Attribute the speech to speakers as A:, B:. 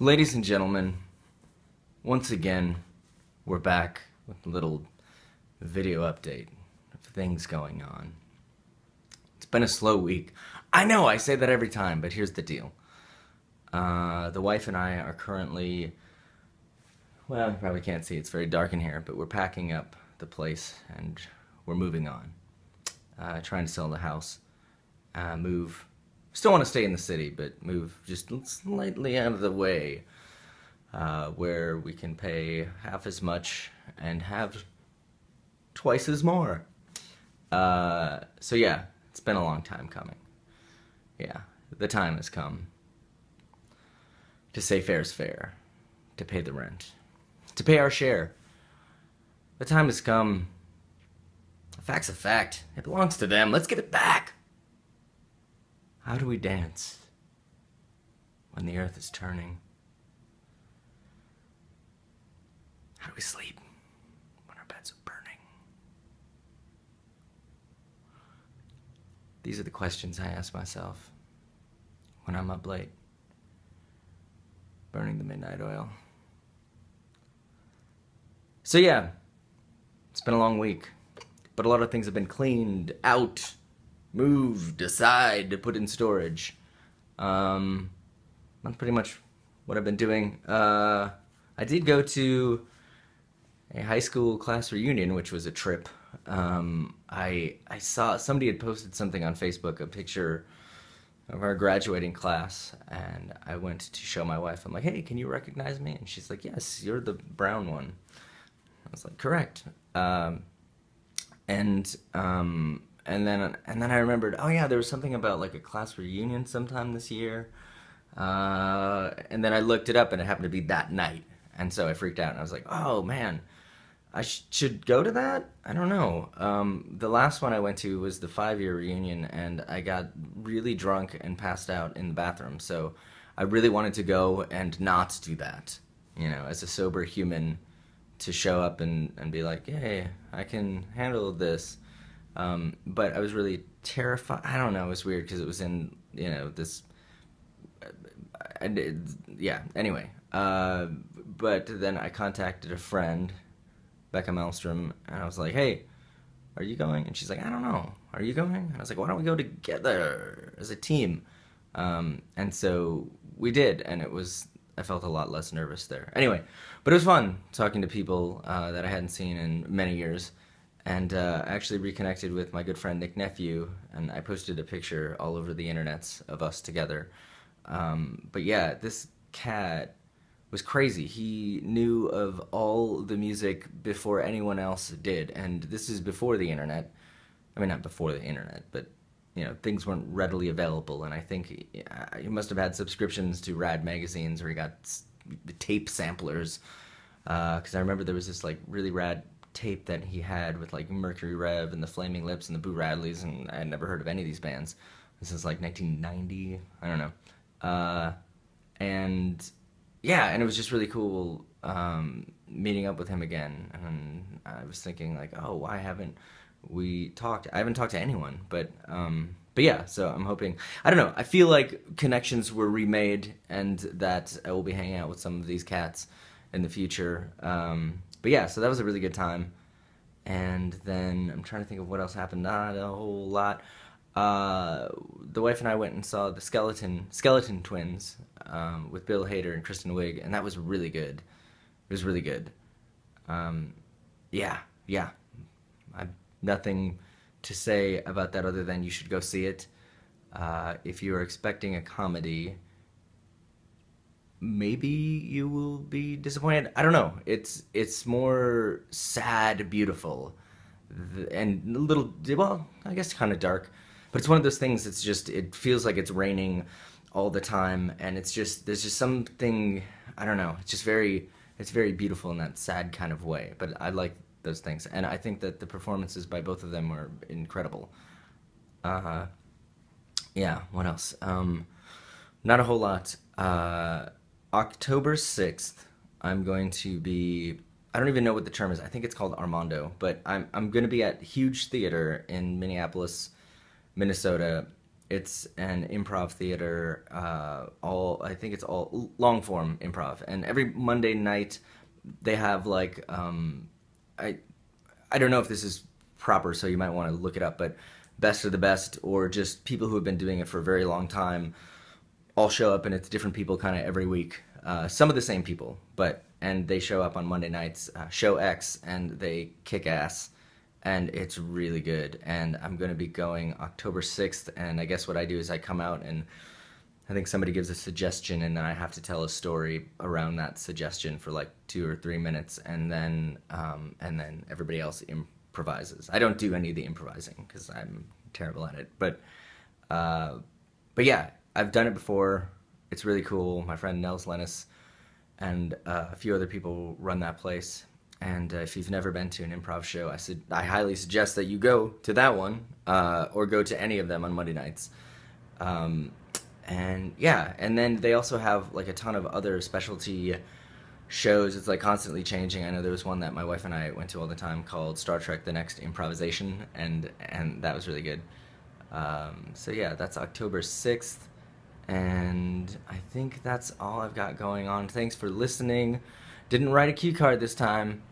A: Ladies and gentlemen, once again, we're back with a little video update of things going on. It's been a slow week. I know, I say that every time, but here's the deal. The wife and I are currently, well, you probably can't see, it's very dark in here, but we're packing up the place and we're moving on. Trying to sell the house, move. Still want to stay in the city, but move just slightly out of the way, where we can pay half as much and have twice as more. So yeah, it's been a long time coming. Yeah, the time has come to say fair's fair, to pay the rent, to pay our share. The time has come. A fact's a fact. It belongs to them. Let's get it back. How do we dance when the earth is turning? How do we sleep when our beds are burning? These are the questions I ask myself when I'm up late, burning the midnight oil. So yeah, it's been a long week, but a lot of things have been cleaned out, moved, aside, put in storage. That's pretty much what I've been doing. I did go to a high school class reunion, which was a trip. I saw somebody had posted something on Facebook, a picture of our graduating class, and I went to show my wife. I'm like, hey, can you recognize me? And she's like, yes, you're the brown one. I was like, correct. And then I remembered, oh yeah, there was something about like a class reunion sometime this year. And then I looked it up and it happened to be that night. And so I freaked out and I was like, oh man, I should go to that? I don't know. The last one I went to was the 5-year reunion and I got really drunk and passed out in the bathroom. So I really wanted to go and not do that, you know, as a sober human, to show up and be like, hey, I can handle this. But I was really terrified. I don't know, it was weird because it was in, you know, this, yeah, anyway. But then I contacted a friend, Becca Maelstrom, and I was like, hey, are you going? And she's like, I don't know, are you going? And I was like, why don't we go together as a team? And so we did, and I felt a lot less nervous there. Anyway, but it was fun talking to people that I hadn't seen in many years. And I actually reconnected with my good friend Nick Nephew, and I posted a picture all over the internets of us together. But yeah, this cat was crazy. He knew of all the music before anyone else did, and this is before the internet. I mean, not before the internet, but you know, things weren't readily available, and I think he must have had subscriptions to rad magazines, or he got the tape samplers, because I remember there was this like really rad tape that he had with like Mercury Rev and the Flaming Lips and the Boo Radleys, and I had never heard of any of these bands. This is like 1990, I don't know. And yeah, and it was just really cool meeting up with him again, and I was thinking like, oh, why haven't we talked? I haven't talked to anyone, but yeah, so I'm hoping, I don't know, I feel like connections were remade and that I will be hanging out with some of these cats in the future. But yeah, so that was a really good time. And then I'm trying to think of what else happened. Not a whole lot. The wife and I went and saw the Skeleton Twins with Bill Hader and Kristen Wiig, and that was really good. It was really good. Yeah. I've nothing to say about that other than you should go see it. If you're expecting a comedy, maybe you will be disappointed. I don't know. It's more sad, beautiful, and a little, well, I guess kind of dark. But it's one of those things that's just, it feels like it's raining all the time, and it's just, there's just something, I don't know, it's very beautiful in that sad kind of way. But I like those things, and I think that the performances by both of them were incredible. Yeah, what else? Not a whole lot. October 6th, I'm going to be, I don't even know what the term is. I think it's called Armando, but I'm going to be at Huge Theater in Minneapolis, Minnesota. It's an improv theater. All I think it's all long form improv, and every Monday night they have like I I don't know if this is proper, so you might want to look it up, but best of the best, or just people who have been doing it for a very long time, all show up, and it's different people kind of every week. Some of the same people, but and they show up on Monday nights, show X, and they kick ass, and it's really good. And I'm going to be going October 6th, and I guess what I do is I come out and I think somebody gives a suggestion, and then I have to tell a story around that suggestion for like 2 or 3 minutes, and then everybody else improvises. I don't do any of the improvising because I'm terrible at it, uh, but yeah, I've done it before. It's really cool. My friend Nels Lennis and a few other people run that place. And if you've never been to an improv show, I highly suggest that you go to that one or go to any of them on Monday nights. Um, and yeah, and then they also have like a ton of other specialty shows. It's like constantly changing. I know there was one that my wife and I went to all the time called Star Trek: The Next Improvisation, and that was really good. So yeah, that's October 6th, and I think that's all I've got going on. Thanks for listening. Didn't write a cue card this time.